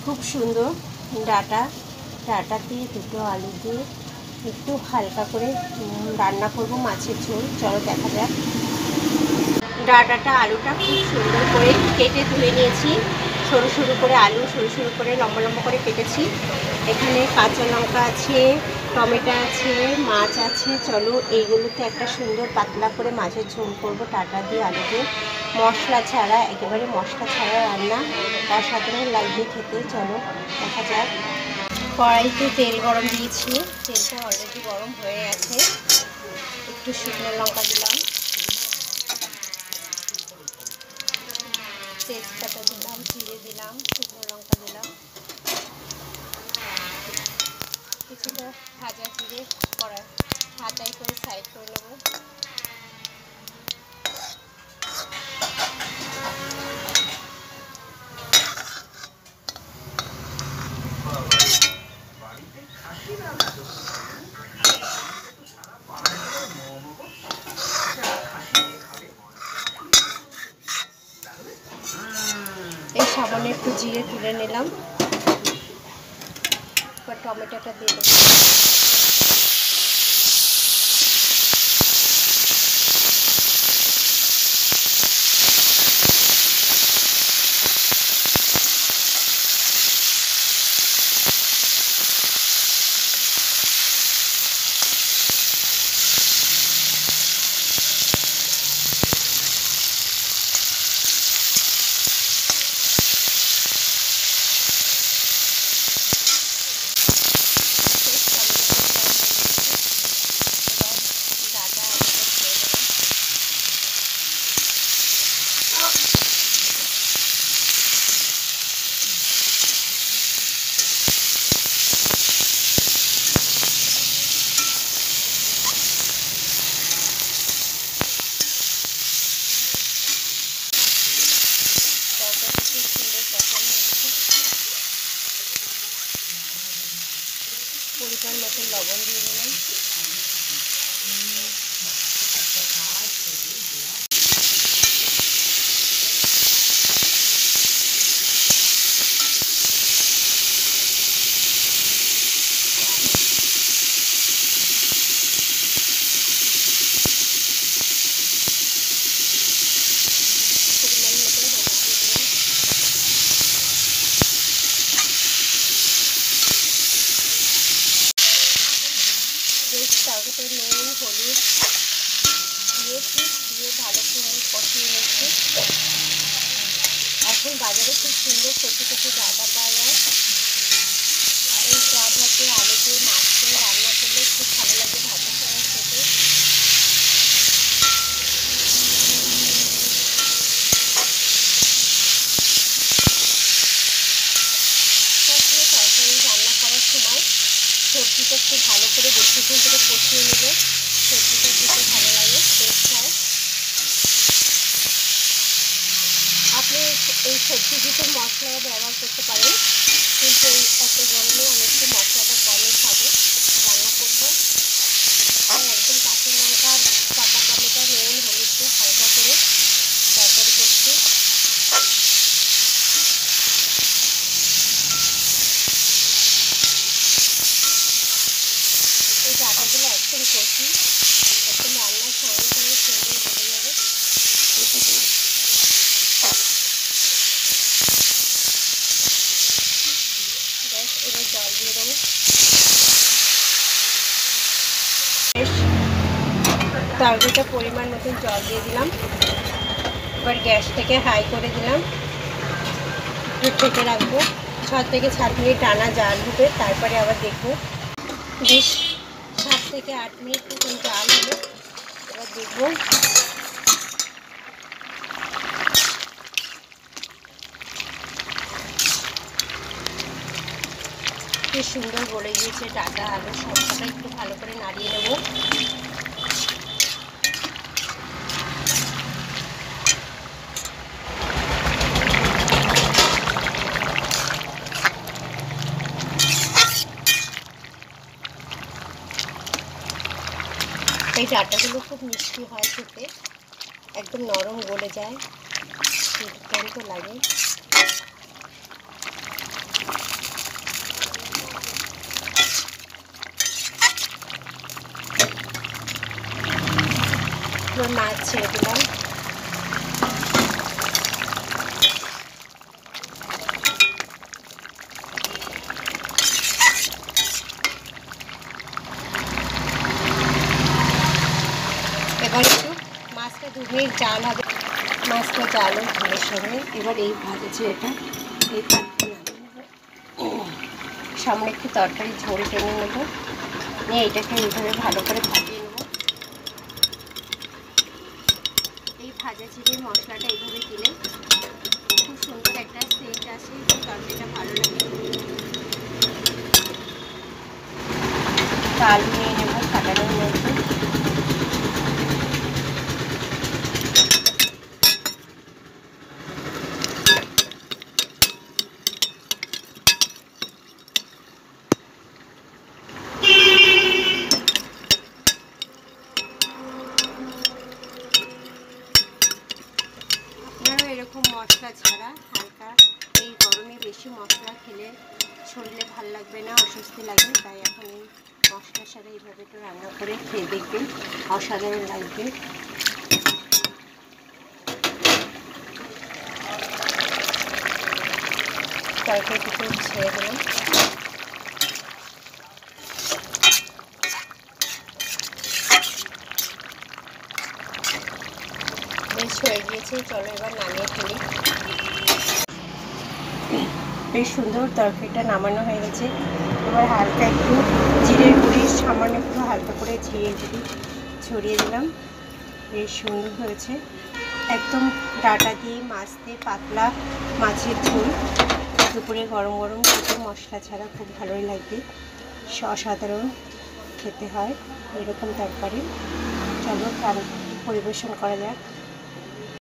খুব সুন্দর ডাটা দিয়ে দুটো আলু দিয়ে একটু হালকা করে রান্না করব মাছের ঝোল। চলো দেখা যাক। ডাটাটা আলুটা খুব সুন্দর করে কেটে ধুয়ে নিয়েছি। সরু সরু করে আলু সরু সরু করে লম্বা লম্বা করে কেটেছি। এখানে কাঁচা লঙ্কা আছে, টমেটো আছে, মাছ আছে। চলো এইগুলোতে একটা সুন্দর পাতলা করে মাছের ঝোল করব ডাটা দিয়ে আলু দিয়ে, মশলা ছাড়া, একেবারে মশলা ছাড়া রান্না। তার সাথে লাগবে খেতে। চলো দেখা যাক। কড়াইতে তেল গরম দিয়েছি, তেলটা অলরেডি গরম হয়ে গেছে। একটু শুকনো লঙ্কা দিলাম, তেজপাতা দিলাম, জিরে দিলাম, শুকনো লঙ্কা দিলাম, কিছুটা ভাজা জিরে হাতায় করে সাইড করে নেব। এই সামান্য একটু জিরে তুলে নিলাম। এবার টমেটোটা দিয়ে দেবো। পরিমাণ মতো লবণ দিয়ে দিলাম। তারপরে নুন হলুদ দিয়েছি, দিয়ে ভালো করে কষিয়ে নিচ্ছি। এখন বাজারে খুব সুন্দর কচি কচি ডাটা পাওয়া যায়। এই ভাতে আলু দিয়ে মাছ দিয়ে রান্না করলে খুব ভালো লাগে ভাতের সঙ্গে খেতে। তরকারি রান্না করার সময় সবজিটা একটু ভালো করে বেশিক্ষণ করে কষিয়ে নিলে সবজিটা খেতে ভালো লাগে, টেস্ট হয়। আপনি এই সবজি ভিতর মশলা ব্যবহার করতে পারেন, কিন্তু এই এত গরমে আমি একটু মশলাটা কমই খাবো, রান্না করবো। একদম কাঁচা লঙ্কার পাকা টমেটো নুন হলুদ দিয়ে হালকা করে তরকারি করছি। এই ডাটাগুলো একদম কষি, একদম রান্নার সঙ্গে সঙ্গে সুন্দর হয়ে যাবে। ব্যাস, এবার জল দিয়ে দেবো। তরকারিটা পরিমাণ মতন জল দিয়ে দিলাম। এবার গ্যাসটাকে হাই করে দিলাম, একটু ঢেকে রাখবো। 6 থেকে 7 মিনিট টানা জাল হবে, তারপরে আবার দেখবো। বেশ 7 থেকে 8 মিনিট মতন জাল হলো, এবার দেখবো। কি সুন্দর গলে গিয়েছে ডাটা আলু সবটা, একটু ভালো করে নাড়িয়ে নেবো। এই ডাটাগুলো খুব মিষ্টি হয় খেতে, একদম নরম গলে যায়, দুর্দান্ত লাগে। এবার মাছ ছেড়ে দিলাম। এবার একটু মাছটা 2 মিনিট জাল হবে, মাছটা জাল ঝোলের সঙ্গে। এবার এই ভাজেছি এটা, এই ভাতটা নামিয়ে নেবো। সামনে একটু তরকারি ঝোল টেনে নেবো, নিয়ে এটাকে এইভাবে ভালো করে ভাজিয়ে নেবো। এই ভাজা চিংড়ির মশলাটা এইভাবে দিলে খুব সুন্দর একটা সেন্ট আসে, তরকারিটা ভালো লাগে। আলু নিয়ে নেবো কাটানোর মধ্যে। আপনারাও এরকম মশলা ছাড়া হালকা, এই গরমে বেশি মশলা খেলে শরীরে ভালো লাগবে না, অস্বস্তি লাগবে, তাই এখন এই মশলা ছাড়া এইভাবে একটু রান্না করে খেয়ে দেখবেন, অসাধারণ লাগবে। তরকারিটুকু ছেড়ে দিলাম। বেশ হয়ে গিয়েছে, চলো এবার নামিয়ে ফেলি। বেশ সুন্দর তরকারিটা নামানো হয়ে গেছে। এবার হালকা একটু জিরের গুঁড়ি সামান্য একটু হালকা করে ছড়িয়ে দিলাম। বেশ সুন্দর হয়েছে, একদম ডাঁটা দিয়ে মাছ দিয়ে পাতলা মাছের ঝোল। দুপুরে গরম গরম খেতে মশলা ছাড়া খুব ভালোই লাগবে, অসাধারণ খেতে হয় এরকম তরকারি। চলো পরিবেশন করা যাক।